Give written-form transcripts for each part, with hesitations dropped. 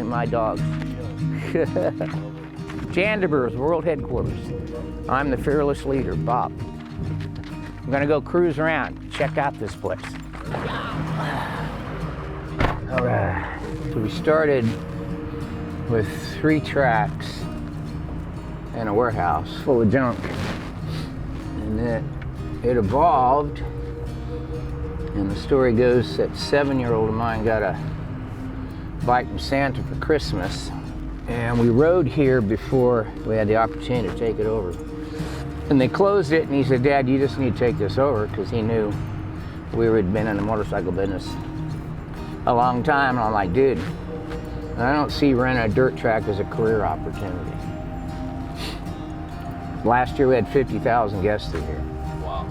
definitely my dogs. Jandebeur's world headquarters. I'm the fearless leader, Bob. I'm gonna go cruise around, check out this place. All right, so we started with 3 tracks and a warehouse full of junk. And it evolved, and the story goes that 7-year-old of mine got a bike from Santa for Christmas, and we rode here before we had the opportunity to take it over. And they closed it, and he said, "Dad, you just need to take this over," because he knew we had been in the motorcycle business a long time. And I'm like, dude, I don't see renting a dirt track as a career opportunity. Last year we had 50,000 guests through here. Wow.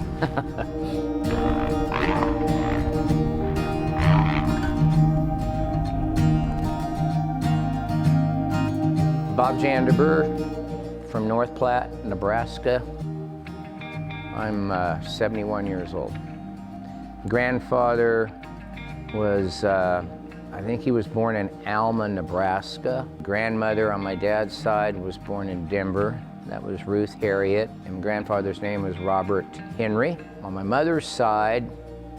Bob Jandebeur from North Platte, Nebraska. I'm 71 years old. Grandfather was, I think he was born in Alma, Nebraska. Grandmother on my dad's side was born in Denver. That was Ruth Harriet, and grandfather's name was Robert Henry. On my mother's side,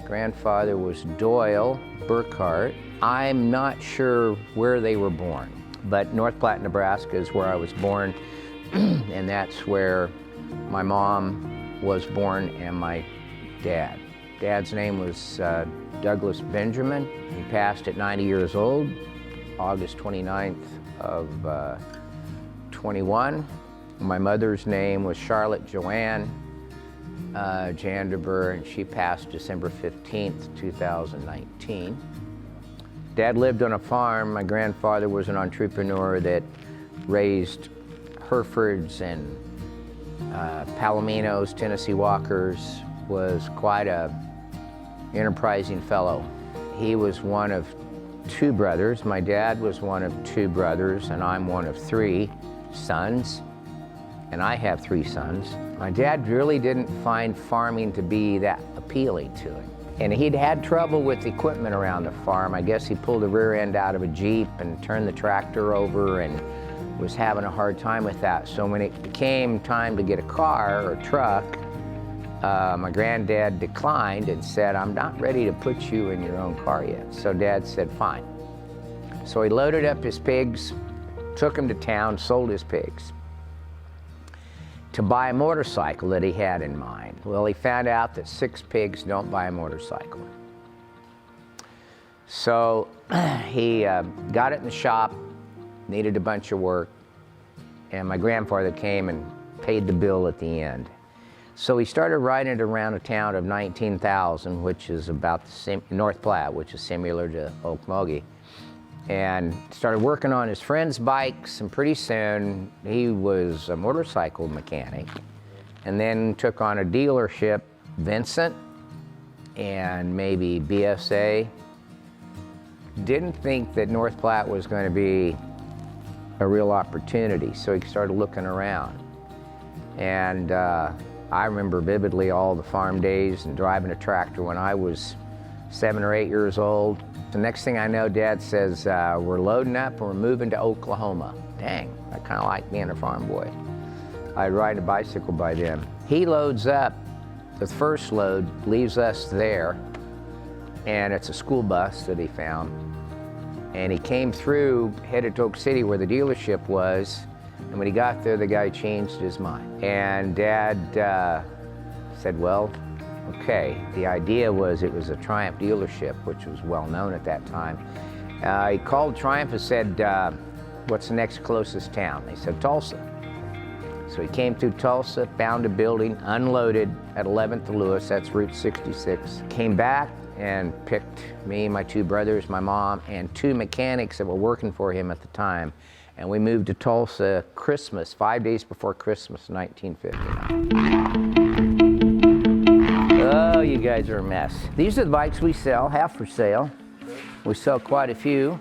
grandfather was Doyle Burkhart. I'm not sure where they were born, but North Platte, Nebraska is where I was born, and that's where my mom was born and my dad. Dad's name was Douglas Benjamin. He passed at 90 years old, August 29th of 21. My mother's name was Charlotte Joanne Jandebeur, and she passed December 15th, 2019. Dad lived on a farm. My grandfather was an entrepreneur that raised Herefords and Palominos, Tennessee Walkers, was quite a enterprising fellow. He was one of 2 brothers. My dad was one of 2 brothers, and I'm one of 3 sons, and I have 3 sons. My dad really didn't find farming to be that appealing to him. And he'd had trouble with equipment around the farm. I guess he pulled the rear end out of a Jeep and turned the tractor over and was having a hard time with that. So when it became time to get a car or truck, my granddad declined and said, "I'm not ready to put you in your own car yet." So Dad said, fine. So he loaded up his pigs, took them to town, sold his pigs to buy a motorcycle that he had in mind. Well, he found out that 6 pigs don't buy a motorcycle. So he got it in the shop, needed a bunch of work, and my grandfather came and paid the bill at the end. So he started riding it around a town of 19,000, which is about the same, North Platte, which is similar to Okmulgee, and started working on his friends' bikes, and pretty soon he was a motorcycle mechanic, and then took on a dealership, Vincent, and maybe BSA. Didn't think that North Platte was going to be a real opportunity, so he started looking around. And I remember vividly all the farm days and driving a tractor when I was 7 or 8 years old. The next thing I know, Dad says, we're loading up and we're moving to Oklahoma. Dang, I kind of like being a farm boy. I'd ride a bicycle by then. He loads up, the first load leaves us there, and it's a school bus that he found. And he came through, headed to Oak City where the dealership was, and when he got there, the guy changed his mind. And Dad said, well, okay. The idea was it was a Triumph dealership, which was well known at that time. He called Triumph and said, what's the next closest town? They said, Tulsa. So he came through Tulsa, found a building, unloaded at 11th and Lewis, that's Route 66. Came back and picked me, my 2 brothers, my mom, and 2 mechanics that were working for him at the time. And we moved to Tulsa Christmas, 5 days before Christmas, 1959. Oh, you guys are a mess. These are the bikes we sell, half for sale. We sell quite a few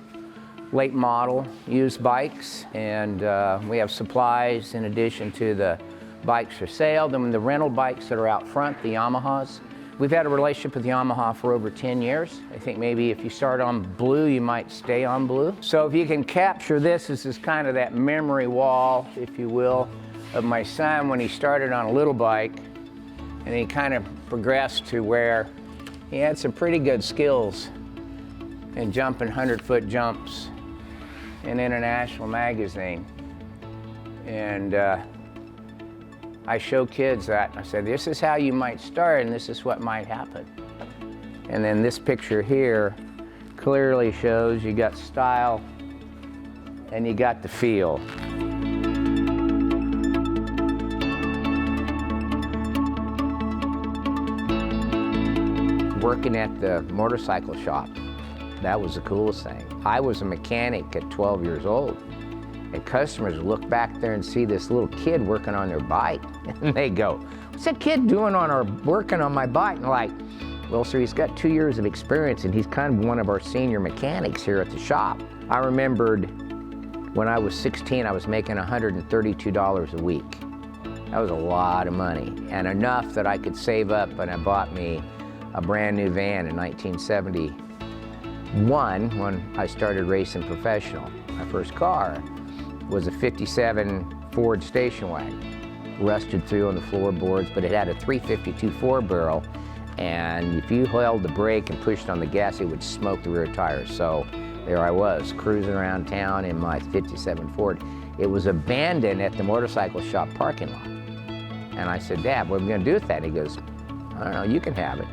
late model used bikes, and we have supplies in addition to the bikes for sale. Then the rental bikes that are out front, the Yamahas, We've had a relationship with Yamaha for over 10 years. I think maybe if you start on blue, you might stay on blue. So if you can capture this, this is kind of that memory wall, if you will, of my son when he started on a little bike, and he kind of progressed to where he had some pretty good skills in jumping 100-foot jumps in International Magazine. And I show kids that. I said, this is how you might start and this is what might happen. And then this picture here clearly shows you got style and you got the feel. Working at the motorcycle shop, that was the coolest thing. I was a mechanic at 12 years old, and customers would look back there and see this little kid working on their bike, and they go, what's that kid doing working on my bike? And like, well, sir, he's got 2 years of experience, and he's kind of one of our senior mechanics here at the shop. I remembered when I was 16, I was making $132 a week. That was a lot of money, and enough that I could save up, and I bought me a brand new van in 1971 when I started racing professional. My first car was a 57 Ford station wagon, rusted through on the floorboards, but it had a 352 four-barrel, and if you held the brake and pushed on the gas, it would smoke the rear tires. So there I was, cruising around town in my 57 Ford. It was abandoned at the motorcycle shop parking lot. And I said, Dad, what are we gonna do with that? And he goes, I don't know, you can have it.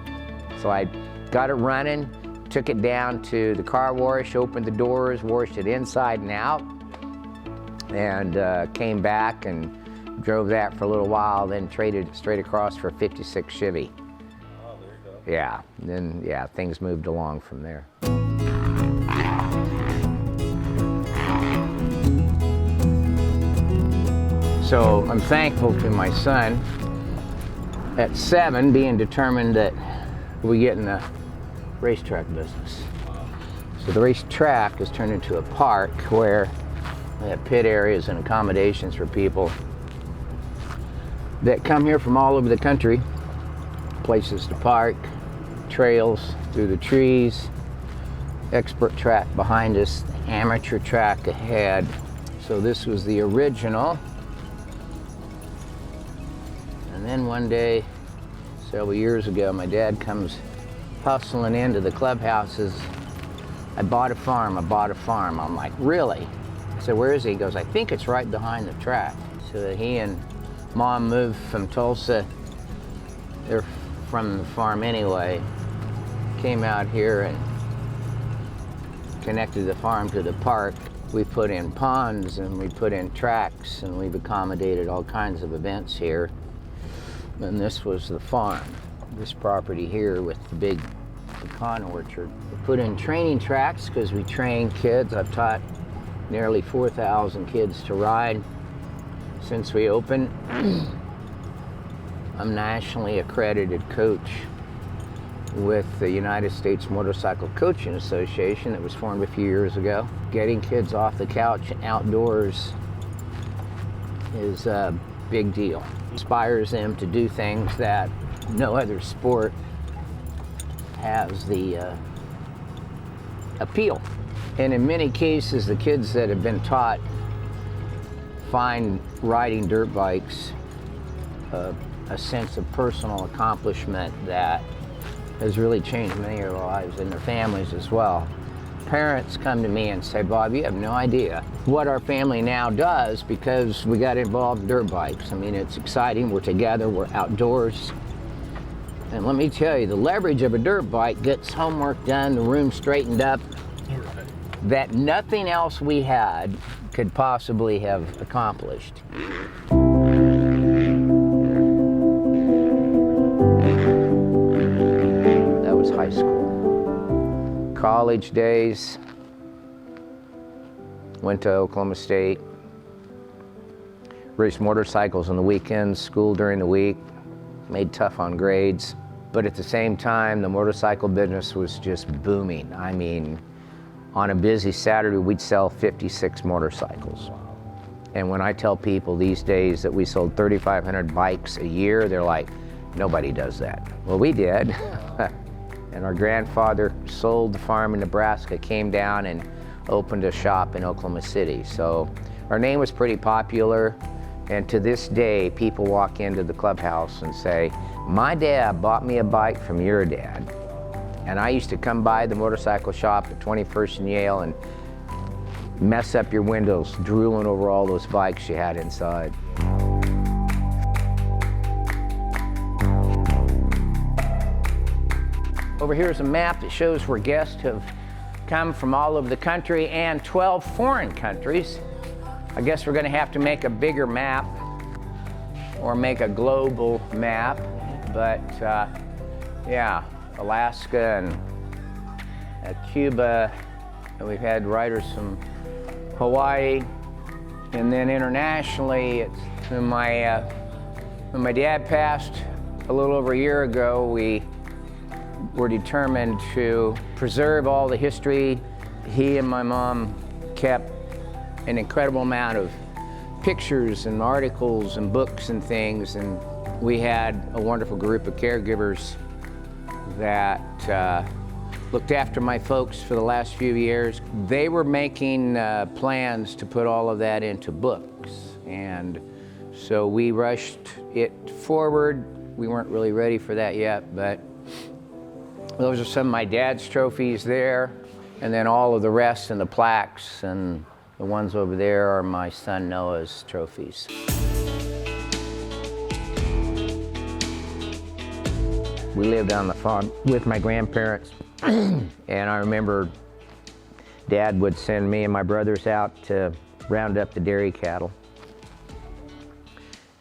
So I got it running, took it down to the car wash, opened the doors, washed it inside and out, and came back and drove that for a little while, then traded it straight across for a 56 Chevy. Oh, there you go. Yeah, then yeah, things moved along from there. So I'm thankful to my son at 7 being determined that we get in the racetrack business. So the racetrack has turned into a park where we have pit areas and accommodations for people that come here from all over the country, places to park, trails through the trees, expert track behind us, amateur track ahead. So this was the original. And then one day, several years ago, my dad comes hustling into the clubhouses. I bought a farm. I'm like, really? I said, where is he? He goes, I think it's right behind the track. So he and Mom moved from Tulsa. They're from the farm anyway. Came out here and connected the farm to the park. We put in ponds and we put in tracks and we've accommodated all kinds of events here. And this was the farm, this property here with the big pecan orchard. We put in training tracks because we train kids. I've taught nearly 4,000 kids to ride since we opened. I'm nationally accredited coach with the United States Motorcycle Coaching Association that was formed a few years ago. Getting kids off the couch and outdoors is a big deal. Inspires them to do things that no other sport has the appeal. And in many cases, the kids that have been taught find riding dirt bikes a sense of personal accomplishment that has really changed many of their lives and their families as well. Parents come to me and say, Bob, you have no idea what our family now does because we got involved in dirt bikes. I mean, it's exciting. We're together, we're outdoors. And let me tell you, the leverage of a dirt bike gets homework done, the room straightened up, that nothing else we had could possibly have accomplished. That was high school. College days, went to Oklahoma State, raced motorcycles on the weekends, school during the week, made tough on grades. But at the same time, the motorcycle business was just booming. I mean, on a busy Saturday, we'd sell 56 motorcycles. And when I tell people these days that we sold 3,500 bikes a year, they're like, Nobody does that. Well, we did. And our grandfather sold the farm in Nebraska, came down and opened a shop in Oklahoma City. So our name was pretty popular. And to this day, people walk into the clubhouse and say, my dad bought me a bike from your dad. And I used to come by the motorcycle shop at 21st and Yale and mess up your windows, drooling over all those bikes you had inside. Over here is a map that shows where guests have come from all over the country and 12 foreign countries. I guess we're going to have to make a bigger map or make a global map, but yeah, Alaska and Cuba, and we've had riders from Hawaii, and then internationally, it's when my dad passed a little over a year ago, we were determined to preserve all the history. He and my mom kept an incredible amount of pictures and articles and books and things, and we had a wonderful group of caregivers that looked after my folks for the last few years. They were making plans to put all of that into books, and so we rushed it forward. We weren't really ready for that yet, but those are some of my dad's trophies there, and then all of the rest and the plaques, and the ones over there are my son Noah's trophies. We lived on the farm with my grandparents, and I remember Dad would send me and my brothers out to round up the dairy cattle.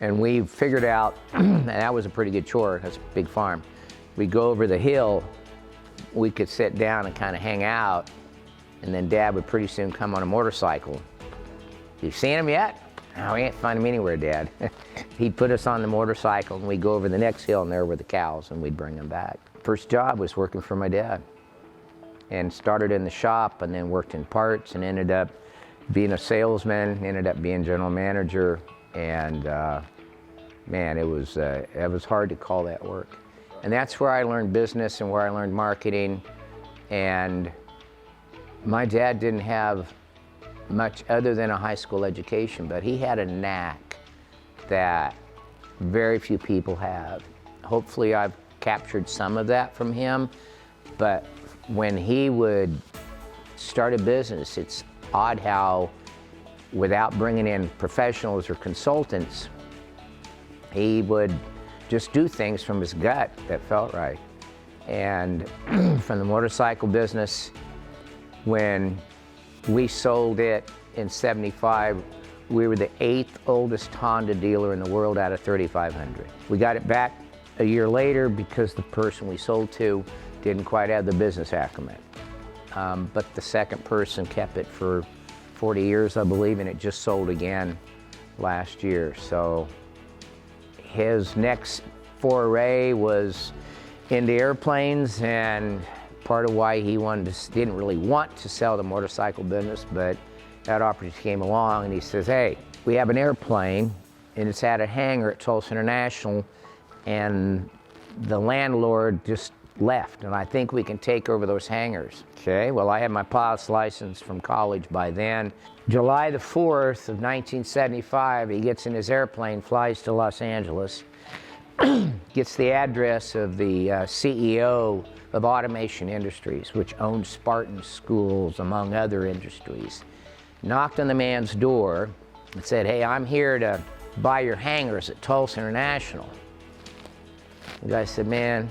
And we figured out, and that was a pretty good chore, that's a big farm. We'd go over the hill, we could sit down and kind of hang out, and then Dad would pretty soon come on a motorcycle. You seen him yet? No, we ain't find him anywhere, Dad. He'd put us on the motorcycle and we'd go over the next hill, and there were the cows, and we'd bring them back. First job was working for my dad, and started in the shop and then worked in parts and ended up being a salesman, ended up being general manager, and man, it was hard to call that work. And that's where I learned business and where I learned marketing. And my dad didn't have much other than a high school education, but he had a knack that very few people have. Hopefully I've captured some of that from him, but when he would start a business, it's odd how, without bringing in professionals or consultants, he would just do things from his gut that felt right. And from the motorcycle business, when we sold it in '75, we were the 8th oldest Honda dealer in the world out of 3,500. We got it back a year later because the person we sold to didn't quite have the business acumen. But the second person kept it for 40 years, I believe, and it just sold again last year. So his next foray was into airplanes, and part of why he didn't really want to sell the motorcycle business, but that opportunity came along, and he says, hey, we have an airplane, and it's at a hangar at Tulsa International, and the landlord just left, and I think we can take over those hangars. Okay, well, I had my pilot's license from college by then. July the 4th of 1975, he gets in his airplane, flies to Los Angeles, gets the address of the CEO of Automation Industries, which owned Spartan Schools, among other industries. Knocked on the man's door and said, hey, I'm here to buy your hangars at Tulsa International. The guy said, man,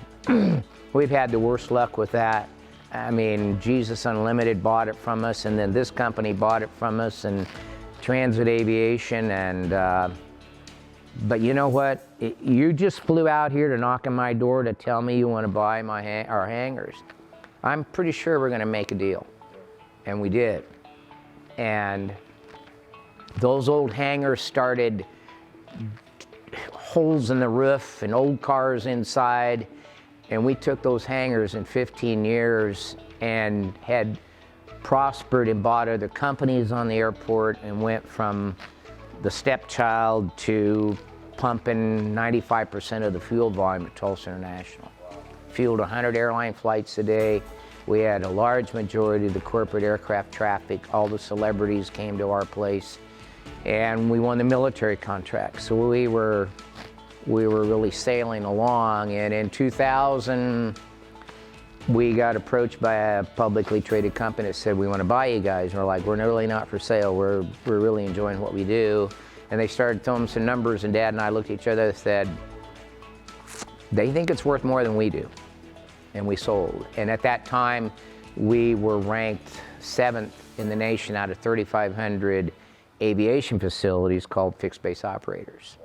we've had the worst luck with that. I mean, Jesus Unlimited bought it from us, and then this company bought it from us, and Transit Aviation, and but you know what? You just flew out here to knock on my door to tell me you want to buy our hangars. I'm pretty sure we're going to make a deal. And we did. And those old hangars started holes in the roof and old cars inside. And we took those hangars in 15 years and had prospered and bought other companies on the airport, and went from the stepchild to pumping 95% of the fuel volume at Tulsa International. Fueled 100 airline flights a day. We had a large majority of the corporate aircraft traffic. All the celebrities came to our place, and we won the military contract. So we were really sailing along, and in 2000, we got approached by a publicly traded company that said, we want to buy you guys. And we're like, we're really not for sale. We're really enjoying what we do. And they started throwing some numbers, and Dad and I looked at each other and said, they think it's worth more than we do. And we sold. And at that time, we were ranked 7th in the nation out of 3,500 aviation facilities called fixed base operators.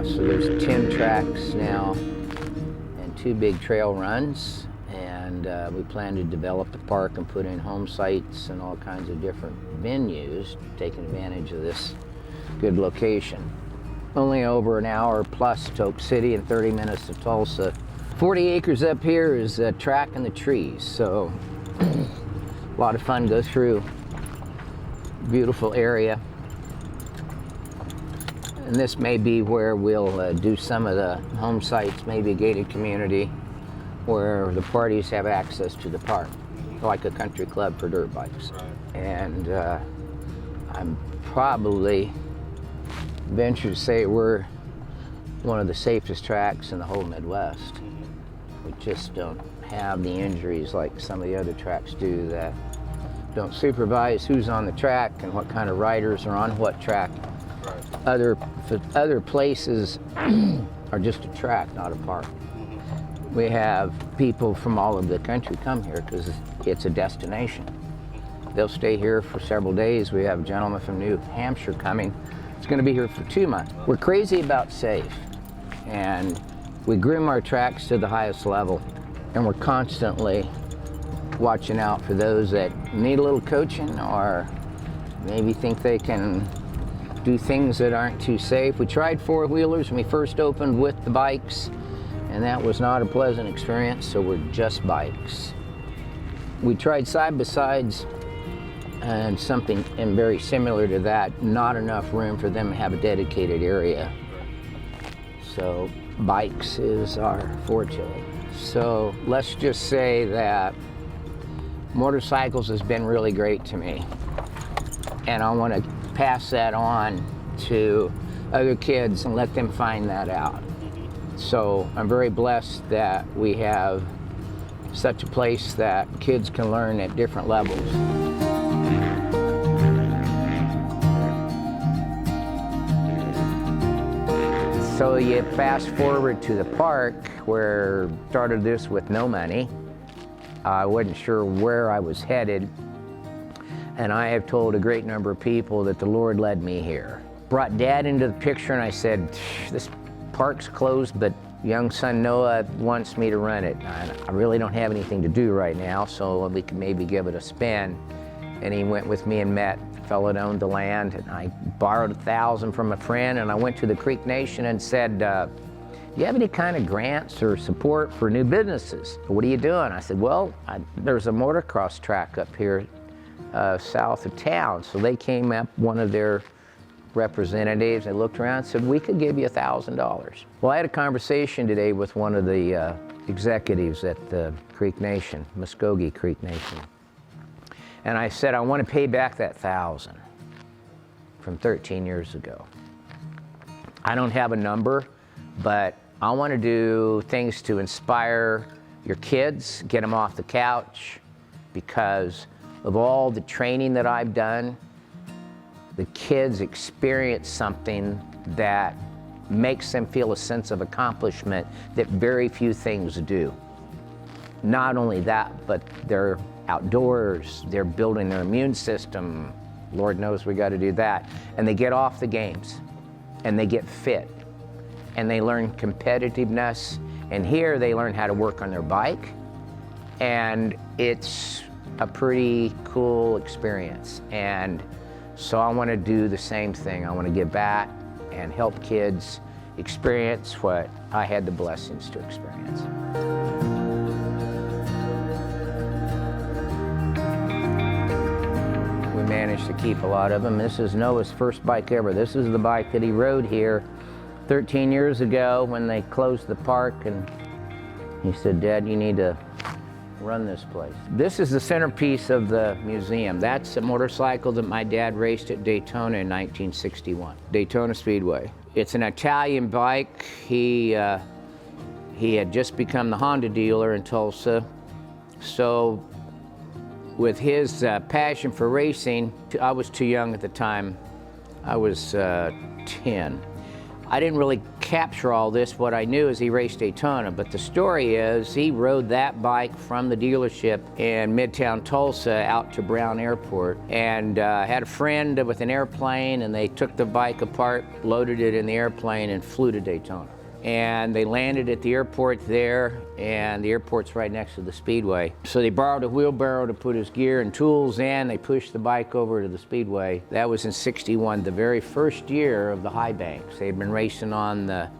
So there's 10 tracks now and 2 big trail runs, and we plan to develop the park and put in home sites and all kinds of different venues, taking advantage of this good location. Only over an hour plus to Oak City and 30 minutes to Tulsa. 40 acres up here is a track in the trees, so a lot of fun to go through. Beautiful area. And this may be where we'll do some of the home sites, maybe a gated community where the parties have access to the park, like a country club for dirt bikes. And I'm probably venture to say we're one of the safest tracks in the whole Midwest. We just don't have the injuries like some of the other tracks do that don't supervise who's on the track and what kind of riders are on what track. Other places are just a track, not a park. We have people from all over the country come here because it's a destination. They'll stay here for several days. We have a gentleman from New Hampshire coming. He's going to be here for 2 months. We're crazy about safe, and we groom our tracks to the highest level, and we're constantly watching out for those that need a little coaching or maybe think they can do things that aren't too safe. We tried four-wheelers when we first opened with the bikes, and that was not a pleasant experience, so we're just bikes. We tried side-by-sides and something very similar to that, not enough room for them to have a dedicated area. So bikes is our forte. So let's just say that motorcycles has been really great to me, and I want to pass that on to other kids and let them find that out. So I'm very blessed that we have such a place that kids can learn at different levels. So you fast forward to the park where I started this with no money. I wasn't sure where I was headed, and I have told a great number of people that the Lord led me here. Brought Dad into the picture and I said, this park's closed, but young son Noah wants me to run it. I really don't have anything to do right now, so we could maybe give it a spin. And he went with me and met a fellow that owned the land, and I borrowed $1,000 from a friend, and I went to the Creek Nation and said, do you have any kind of grants or support for new businesses? What are you doing? I said, well, there's a motocross track up here south of town. So they came up, one of their representatives, they looked around and said, we could give you $1,000. Well, I had a conversation today with one of the executives at the Creek Nation, Muskogee Creek Nation. And I said, I want to pay back that $1,000 from 13 years ago. I don't have a number, but I want to do things to inspire your kids, get them off the couch, because of all the training that I've done, the kids experience something that makes them feel a sense of accomplishment that very few things do. Not only that, but they're outdoors, they're building their immune system. Lord knows we got to do that. And they get off the games, and they get fit, and they learn competitiveness. And here they learn how to work on their bike, and it's a pretty cool experience. And so I want to do the same thing. I want to give back and help kids experience what I had the blessings to experience. managed to keep a lot of them. This is Noah's first bike ever. This is the bike that he rode here 13 years ago when they closed the park, and he said, "Dad, you need to run this place." This is the centerpiece of the museum. That's a motorcycle that my dad raced at Daytona in 1961, Daytona Speedway. It's an Italian bike. He had just become the Honda dealer in Tulsa. So with his passion for racing, I was too young at the time. I was 10. I didn't really capture all this. What I knew is he raced Daytona, but the story is he rode that bike from the dealership in Midtown Tulsa out to Brown Airport, and had a friend with an airplane, and they took the bike apart, loaded it in the airplane, and flew to Daytona. And they landed at the airport there, and the airport's right next to the Speedway. So they borrowed a wheelbarrow to put his gear and tools in. They pushed the bike over to the Speedway. That was in '61, the very first year of the high banks. They'd been racing on the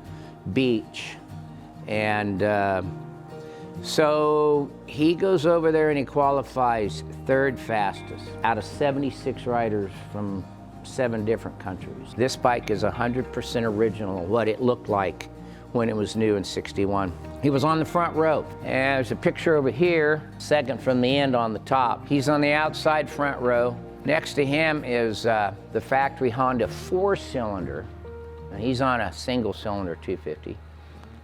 beach. And so he goes over there and he qualifies third fastest out of 76 riders from 7 different countries. This bike is 100% original, what it looked like when it was new in '61. He was on the front row. And there's a picture over here, second from the end on the top. He's on the outside front row. Next to him is the factory Honda 4-cylinder. And he's on a single-cylinder 250.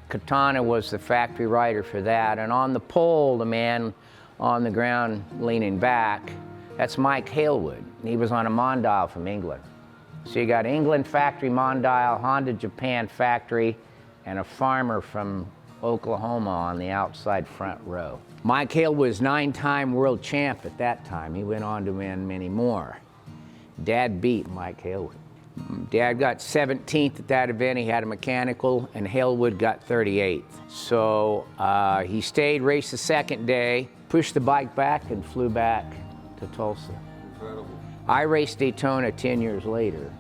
Katana was the factory rider for that. And on the pole, the man on the ground leaning back, that's Mike Halewood. He was on a Mondial from England. So you got England factory Mondial, Honda Japan factory, and a farmer from Oklahoma on the outside front row. Mike Hale was 9-time world champ at that time. He went on to win many more. Dad beat Mike Halewood. Dad got 17th at that event. He had a mechanical, and Halewood got 38th. So he stayed, raced the second day, pushed the bike back, and flew back to Tulsa. Incredible. I raced Daytona 10 years later,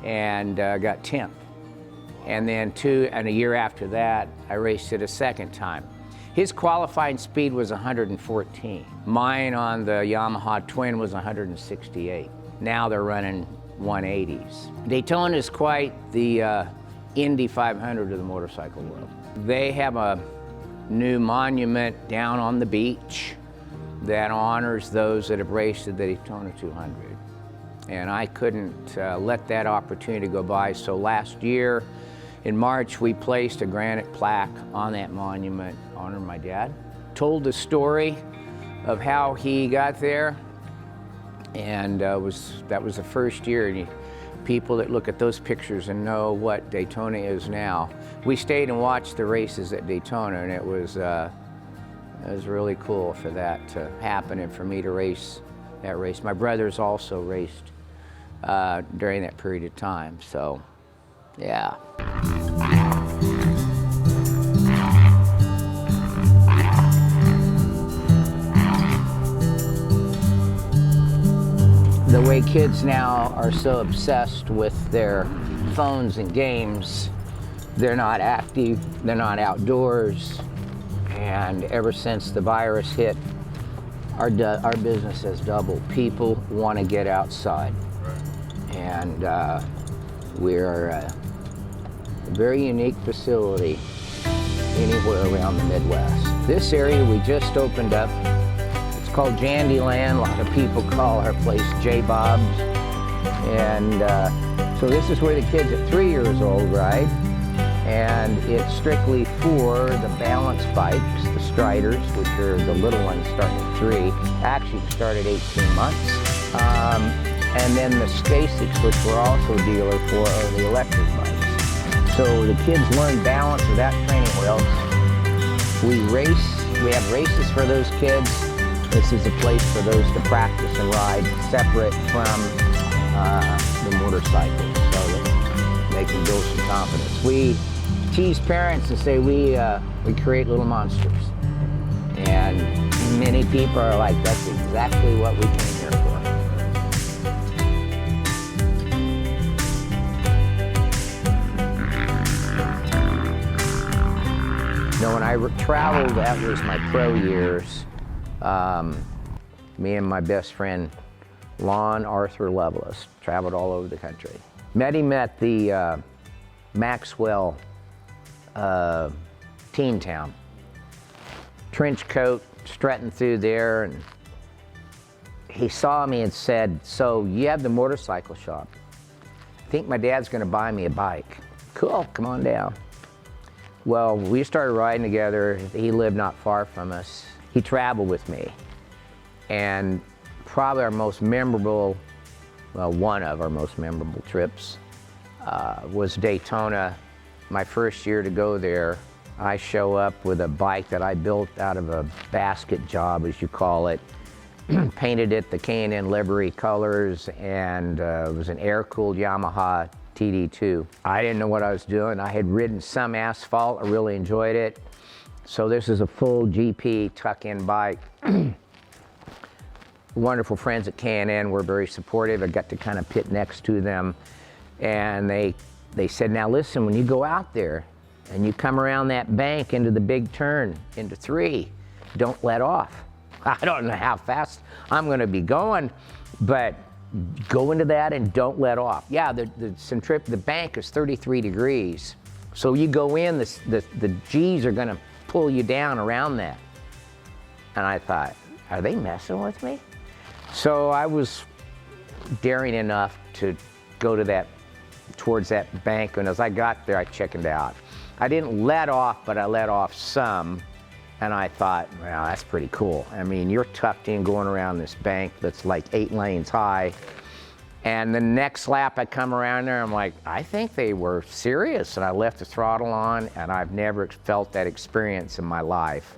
and got 10th. And then a year after that, I raced it a second time. His qualifying speed was 114. Mine on the Yamaha Twin was 168. Now they're running 180s. Daytona is quite the Indy 500 of the motorcycle world. They have a new monument down on the beach that honors those that have raced the Daytona 200. And I couldn't let that opportunity go by, so last year, in March, we placed a granite plaque on that monument honoring my dad. Told the story of how he got there, and that was the first year. And people that look at those pictures and know what Daytona is now. We stayed and watched the races at Daytona, and it was really cool for that to happen and for me to race that race. My brothers also raced during that period of time, so yeah. The way kids now are so obsessed with their phones and games, they're not active, they're not outdoors, and ever since the virus hit, our business has doubled. People want to get outside, and we're a very unique facility anywhere around the Midwest. This area we just opened up, it's called Jandyland. A lot of people call our place J Bob's. And so this is where the kids at 3 years old ride. And it's strictly for the balance bikes, the Striders, which are the little ones starting at 3, actually start at 18 months. And then the Stasics, which we're also a dealer for, are the electric bikes. So the kids learn balance without training wheels. We have races for those kids. This is a place for those to practice and ride separate from the motorcycles, so that they can build some confidence. We tease parents and say we create little monsters. And many people are like, that's exactly what we came here for. Now, when I traveled, that was my pro years. Me and my best friend Lon Arthur Lovelace. Traveled all over the country. Met him at the Maxwell Teen Town. Trench coat, strutting through there, and he saw me and said, "So you have the motorcycle shop. I think my dad's gonna buy me a bike." Cool, come on down. Well, we started riding together. He lived not far from us. He traveled with me. And probably our most memorable, well, one of our most memorable trips was Daytona. My first year to go there, I show up with a bike that I built out of a basket job, as you call it. Painted it the K&N livery colors, and it was an air-cooled Yamaha TD2. I didn't know what I was doing. I had ridden some asphalt. I really enjoyed it. So this is a full GP tuck-in bike. Wonderful friends at K&N were very supportive. I got to kind of pit next to them. And they said, "Now listen, when you go out there and you come around that bank into the big turn, into 3, don't let off." I don't know how fast I'm gonna be going, but go into that and don't let off. Yeah, the bank is 33 degrees. So you go in, the G's are gonna pull you down around that. And I thought, are they messing with me? So I was daring enough to go to towards that bank, and as I got there, I chickened out. I didn't let off, but I let off some. And I thought, well, that's pretty cool. I mean, you're tucked in going around this bank that's like 8 lanes high. And the next lap I come around there, I'm like, I think they were serious. And I left the throttle on, and I've never felt that experience in my life.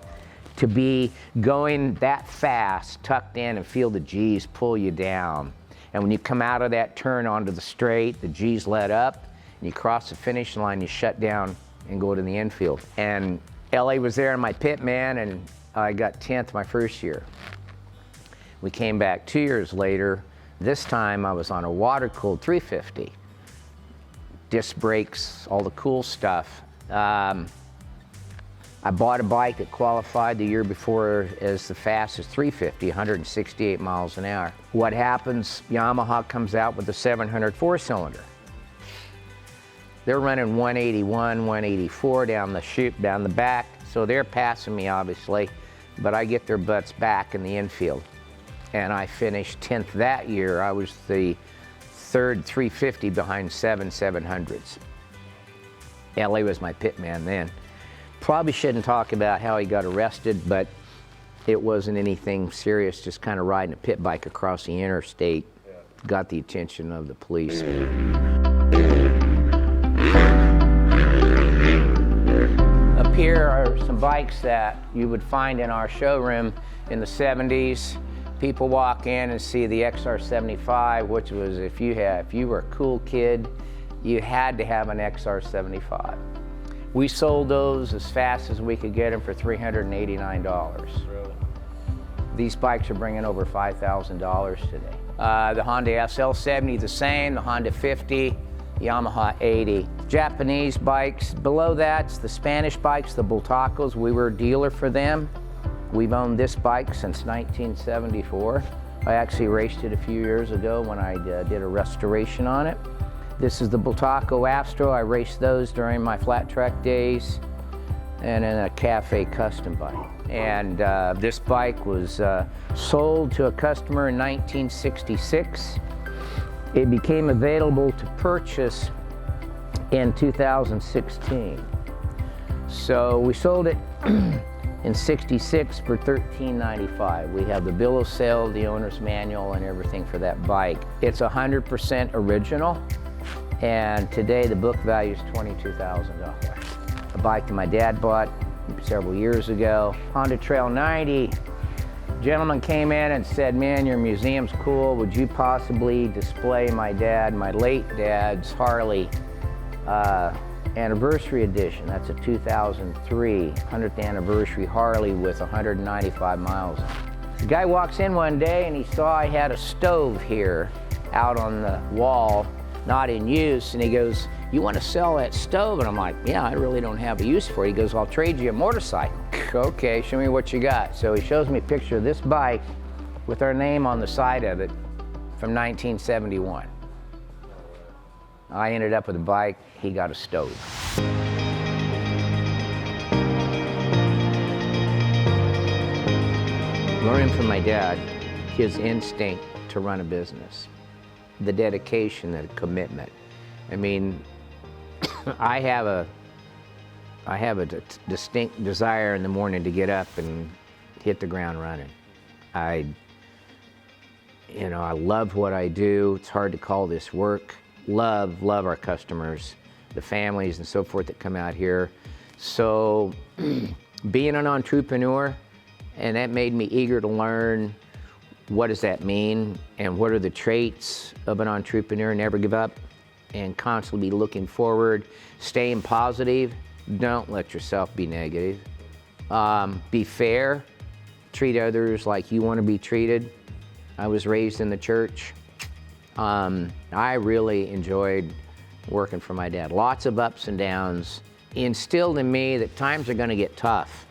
To be going that fast, tucked in, and feel the G's pull you down. And when you come out of that turn onto the straight, the G's let up, and you cross the finish line, you shut down and go to the infield. And LA was there in my pit, man, and I got 10th my first year. We came back 2 years later. This time I was on a water-cooled 350. Disc brakes, all the cool stuff. I bought a bike that qualified the year before as the fastest 350, 168 miles an hour. What happens, Yamaha comes out with a 700 4-cylinder. They're running 181, 184 down the chute, down the back, so they're passing me, obviously, but I get their butts back in the infield. And I finished 10th that year. I was the 3rd 350 behind 7 700s. LA was my pit man then. Probably shouldn't talk about how he got arrested, but it wasn't anything serious, just kind of riding a pit bike across the interstate. Got the attention of the police. Up here are some bikes that you would find in our showroom in the 70s. People walk in and see the XR75, which was, if you were a cool kid, you had to have an XR75. We sold those as fast as we could get them for $389. Really? These bikes are bringing over $5,000 today. The Honda SL70, the same, the Honda 50, Yamaha 80. Japanese bikes, below that's the Spanish bikes, the Bultacos. We were a dealer for them. We've owned this bike since 1974. I actually raced it a few years ago when I did a restoration on it. This is the Bultaco Astro. I raced those during my flat track days, and then a Cafe custom bike. And this bike was sold to a customer in 1966. It became available to purchase in 2016. So we sold it in '66 for $13.95. We have the bill of sale, the owner's manual, and everything for that bike. It's 100% original. And today the book value is $22,000. A bike that my dad bought several years ago. Honda Trail 90. Gentleman came in and said, "Man, your museum's cool. Would you possibly display my late dad's Harley anniversary edition?" That's a 2003 100th anniversary Harley with 195 miles. The guy walks in one day and he saw I had a stove here out on the wall, not in use, and he goes, "You want to sell that stove?" And I'm like, "Yeah, I really don't have a use for it." He goes, "I'll trade you a motorcycle." Okay, show me what you got. So he shows me a picture of this bike with our name on the side of it from 1971. I ended up with a bike, he got a stove. Learning from my dad, his instinct to run a business, the dedication and commitment. I mean, I have a distinct desire in the morning to get up and hit the ground running. I love what I do. It's hard to call this work. Love our customers, the families and so forth that come out here. So being an entrepreneur, and that made me eager to learn what does that mean and what are the traits of an entrepreneur. Never give up and constantly be looking forward, staying positive. Don't let yourself be negative. Be fair, treat others like you want to be treated. I was raised in the church. I really enjoyed working for my dad. Lots of ups and downs. He instilled in me that times are going to get tough.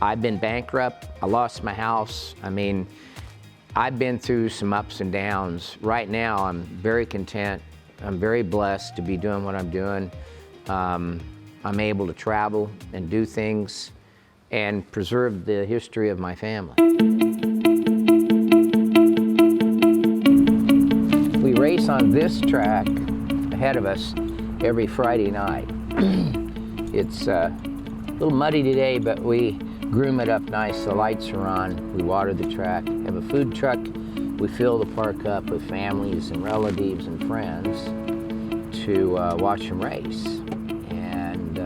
I've been bankrupt. I lost my house. I mean, I've been through some ups and downs. Right now, I'm very content. I'm very blessed to be doing what I'm doing. I'm able to travel and do things and preserve the history of my family. We race on this track ahead of us every Friday night. It's a little muddy today, but we groom it up nice. The lights are on. We water the track. Have a food truck. We fill the park up with families and relatives and friends to watch them race. And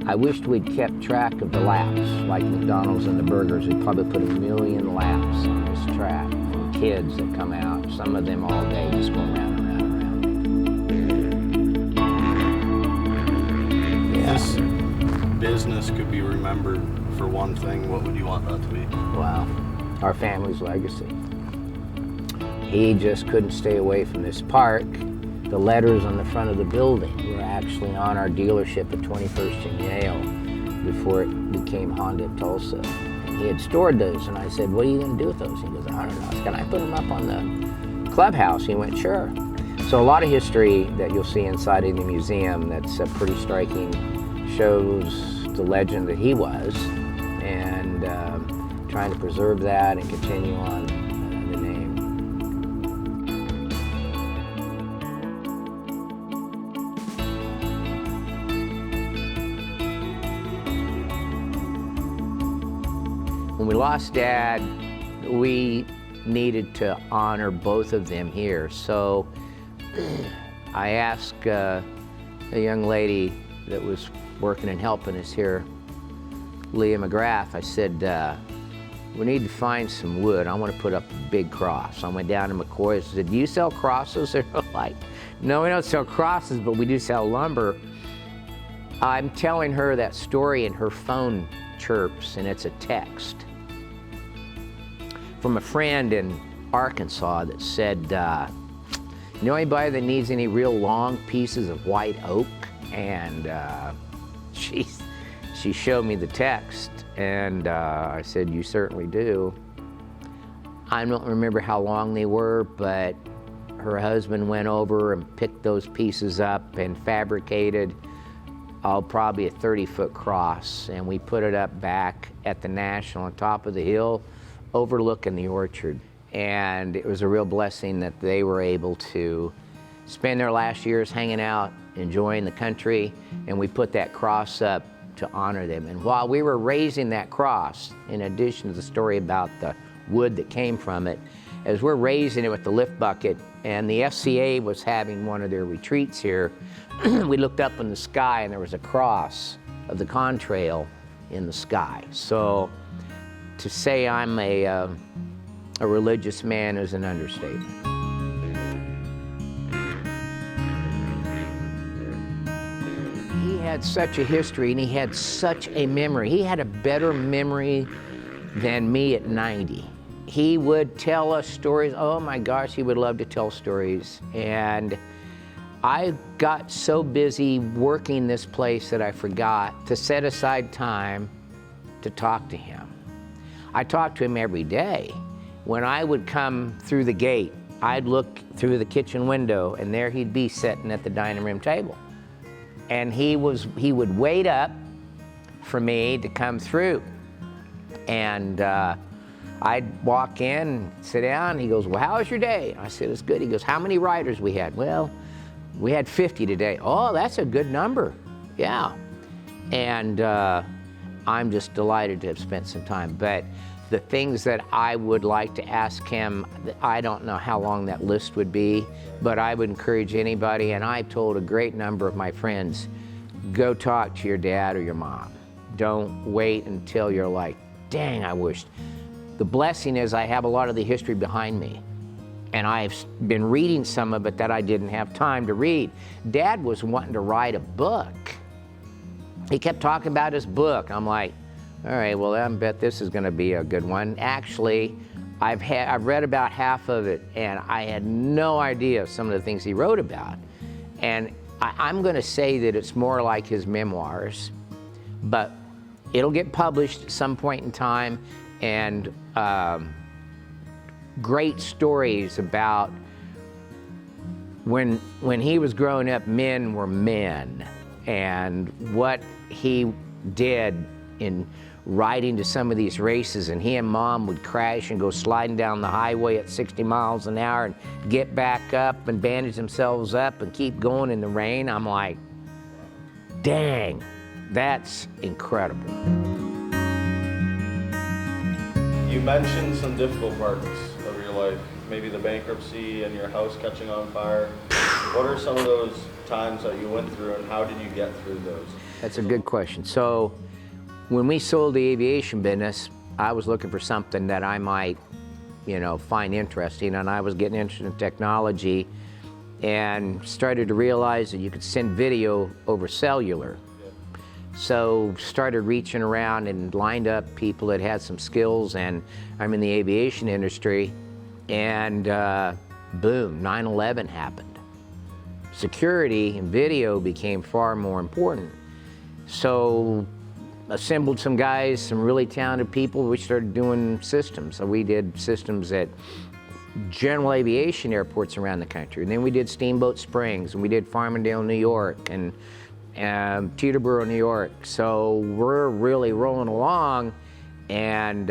I wished we'd kept track of the laps, like McDonald's and the burgers. We'd probably put 1 million laps on this track. And kids that come out, some of them all day, just going round and round and round. Yeah. This business could be remembered for one thing. What would you want that to be? Wow, our family's legacy. He just couldn't stay away from this park. The letters on the front of the building were actually on our dealership at 21st and Yale before it became Honda of Tulsa. And he had stored those, and I said, what are you going to do with those? He goes, I don't know. Can I put them up on the clubhouse? He went, sure. So a lot of history that you'll see inside of the museum that's pretty striking shows the legend that he was, and trying to preserve that and continue on the name. When we lost Dad, we needed to honor both of them here. So I asked a young lady that was working and helping us here, Leah McGrath, I said, we need to find some wood. I want to put up a big cross. I went down to McCoy and said, do you sell crosses? They're like, no, we don't sell crosses, but we do sell lumber. I'm telling her that story and her phone chirps, and it's a text from a friend in Arkansas that said, you know anybody that needs any real long pieces of white oak? And she showed me the text, and I said, you certainly do. I don't remember how long they were, but her husband went over and picked those pieces up and fabricated probably a 30-foot cross, and we put it up back at the National on top of the hill overlooking the orchard. And it was a real blessing that they were able to spend their last years hanging out, enjoying the country, and we put that cross up to honor them. And while we were raising that cross, in addition to the story about the wood that came from it, as we're raising it with the lift bucket, and the FCA was having one of their retreats here, we looked up in the sky and there was a cross of the contrail in the sky. So to say I'm a religious man is an understatement. He had such a history and he had such a memory. He had a better memory than me at 90. He would tell us stories. Oh my gosh, he would love to tell stories. And I got so busy working this place that I forgot to set aside time to talk to him. I talked to him every day, when I would come through the gate, I'd look through the kitchen window, and there he'd be sitting at the dining room table. And he would wait up for me to come through. And I'd walk in, sit down, he goes, well, how was your day? I said, it's good. He goes, how many riders we had? Well, we had 50 today. Oh, that's a good number. Yeah. And I'm just delighted to have spent some time. But the things that I would like to ask him, I don't know how long that list would be, but I would encourage anybody, and I've told a great number of my friends, go talk to your dad or your mom. Don't wait until you're like, dang, I wished. The blessing is I have a lot of the history behind me, and I've been reading some of it that I didn't have time to read. Dad was wanting to write a book. He kept talking about his book. I'm like, all right, well, I bet this is gonna be a good one. Actually, I've read about half of it, and I had no idea some of the things he wrote about. And I'm gonna say that it's more like his memoirs, but it'll get published at some point in time, and great stories about when he was growing up, men were men, and what he did in riding to some of these races, and he and Mom would crash and go sliding down the highway at 60 miles an hour and get back up and bandage themselves up and keep going in the rain. I'm like, dang, that's incredible. You mentioned some difficult parts of your life, maybe the bankruptcy and your house catching on fire. What are some of those times that you went through, and how did you get through those? That's a good question. So when we sold the aviation business, I was looking for something that I might, find interesting, and I was getting interested in technology and started to realize that you could send video over cellular. So started reaching around and lined up people that had some skills, and I'm in the aviation industry, and boom, 9/11 happened. Security and video became far more important. So assembled some guys, some really talented people. We started doing systems. So we did systems at general aviation airports around the country. And then we did Steamboat Springs, and we did Farmingdale, New York, and Teterboro, New York. So we're really rolling along, and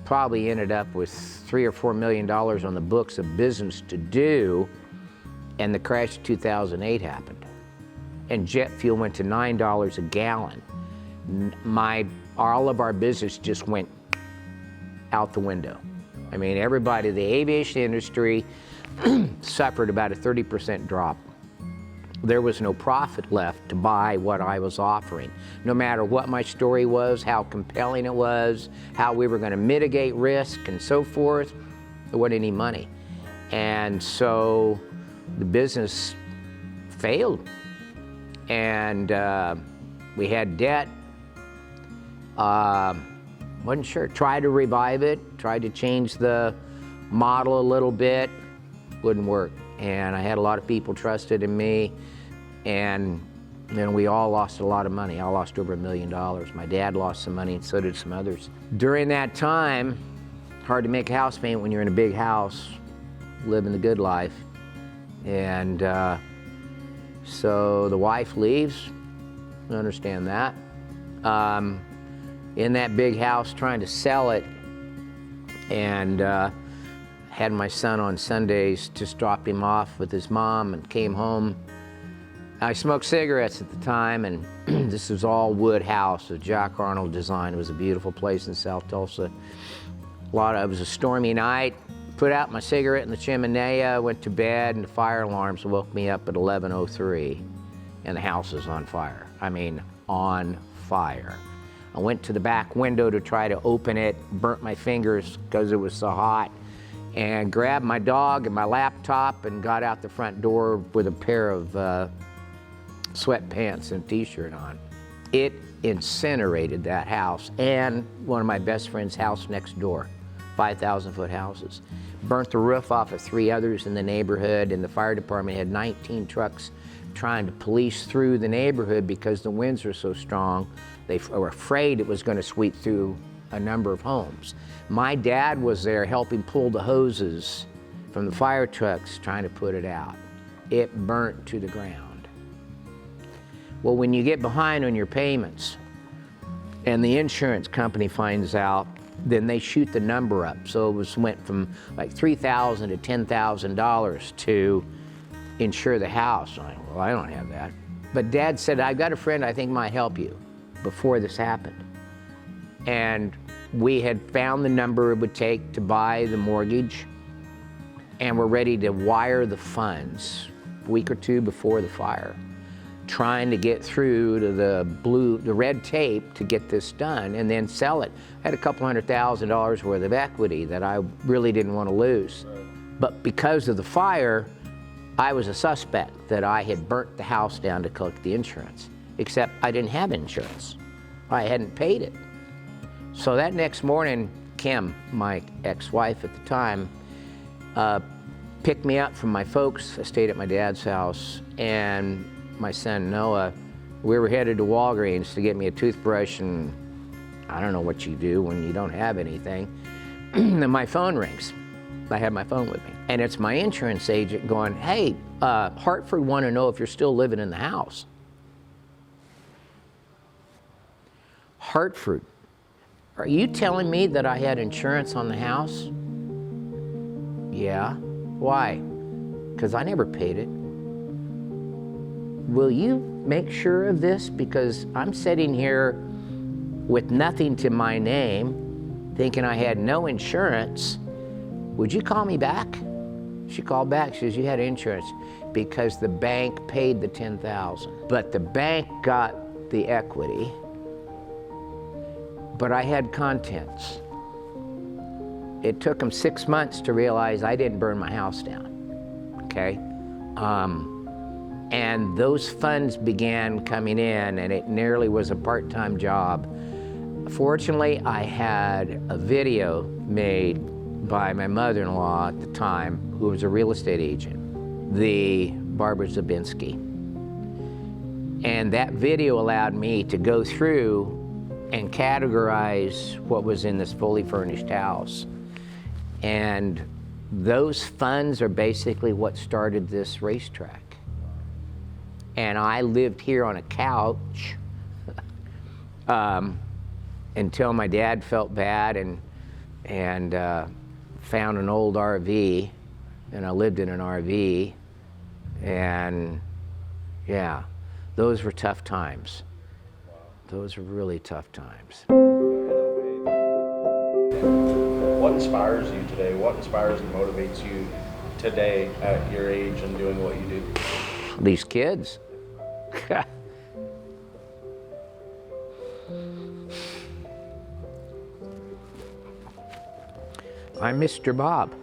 probably ended up with $3 or $4 million on the books of business to do, and the crash of 2008 happened. And jet fuel went to $9 a gallon. All of our business just went out the window. I mean, everybody, the aviation industry suffered about a 30% drop. There was no profit left to buy what I was offering. No matter what my story was, how compelling it was, how we were going to mitigate risk and so forth, there wasn't any money. And so the business failed. And we had debt. Wasn't sure. Tried to revive it, tried to change the model a little bit, wouldn't work. And I had a lot of people trusted in me, and then we all lost a lot of money. I lost over $1 million. My dad lost some money, and so did some others. During that time, hard to make a house payment when you're in a big house, living the good life. And so the wife leaves, I understand that. In that big house trying to sell it, and had my son on Sundays, just dropped him off with his mom and came home. I smoked cigarettes at the time, and this was all wood house, a Jack Arnold design. It was a beautiful place in South Tulsa. It was a stormy night. Put out my cigarette in the chimney, went to bed, and the fire alarms woke me up at 11:03, and the house was on fire. I mean, on fire. I went to the back window to try to open it, burnt my fingers because it was so hot, and grabbed my dog and my laptop and got out the front door with a pair of sweatpants and a t-shirt on. It incinerated that house and one of my best friend's house next door, 5,000-foot houses. Burnt the roof off of 3 others in the neighborhood, and the fire department had 19 trucks trying to police through the neighborhood because the winds were so strong. They were afraid it was going to sweep through a number of homes. My dad was there helping pull the hoses from the fire trucks trying to put it out. It burnt to the ground. Well, when you get behind on your payments and the insurance company finds out, then they shoot the number up. So went from like $3,000 to $10,000 to insure the house. I'm like, well, I don't have that. But Dad said, I've got a friend I think might help you before this happened. And we had found the number it would take to buy the mortgage, and we're ready to wire the funds a week or two before the fire, trying to get through to the red tape to get this done and then sell it. I had a couple $100,000 worth of equity that I really didn't want to lose. But because of the fire, I was a suspect that I had burnt the house down to collect the insurance, except I didn't have insurance. I hadn't paid it. So that next morning, Kim, my ex-wife at the time, picked me up from my folks. I stayed at my dad's house, and my son Noah, we were headed to Walgreens to get me a toothbrush, and I don't know what you do when you don't have anything. And my phone rings. I had my phone with me. And it's my insurance agent going, hey, Hartford want to know if you're still living in the house. Hartford, are you telling me that I had insurance on the house? Yeah. Why? Because I never paid it. Will you make sure of this? Because I'm sitting here with nothing to my name, thinking I had no insurance. Would you call me back? She called back. She says, you had insurance because the bank paid the $10,000. But the bank got the equity, but I had contents. It took them 6 months to realize I didn't burn my house down, okay? And those funds began coming in, and it nearly was a part-time job. Fortunately, I had a video made by my mother-in-law at the time, who was a real estate agent, the Barbara Zabinski. And that video allowed me to go through and categorize what was in this fully furnished house. And those funds are basically what started this racetrack. And I lived here on a couch until my dad felt bad and found an old RV, and I lived in an RV, and yeah, those were tough times. Those were really tough times. What inspires you today? What inspires and motivates you today at your age and doing what you do? These kids. I'm Mr. Bob.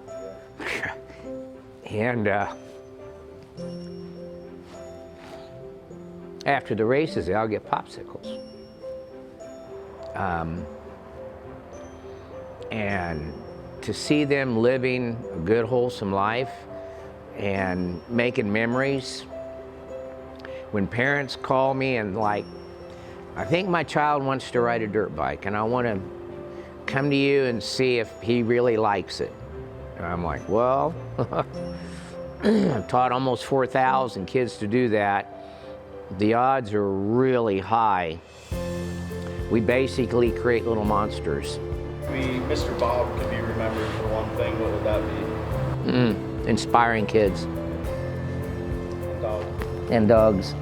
And after the races, I'll get popsicles. And to see them living a good, wholesome life and making memories. When parents call me and like, I think my child wants to ride a dirt bike and I want to come to you and see if he really likes it. And I'm like, well, I've taught almost 4,000 kids to do that. The odds are really high. We basically create little monsters. Mr. Bob could be remembered for one thing. What would that be? Inspiring kids. And dogs. And dogs.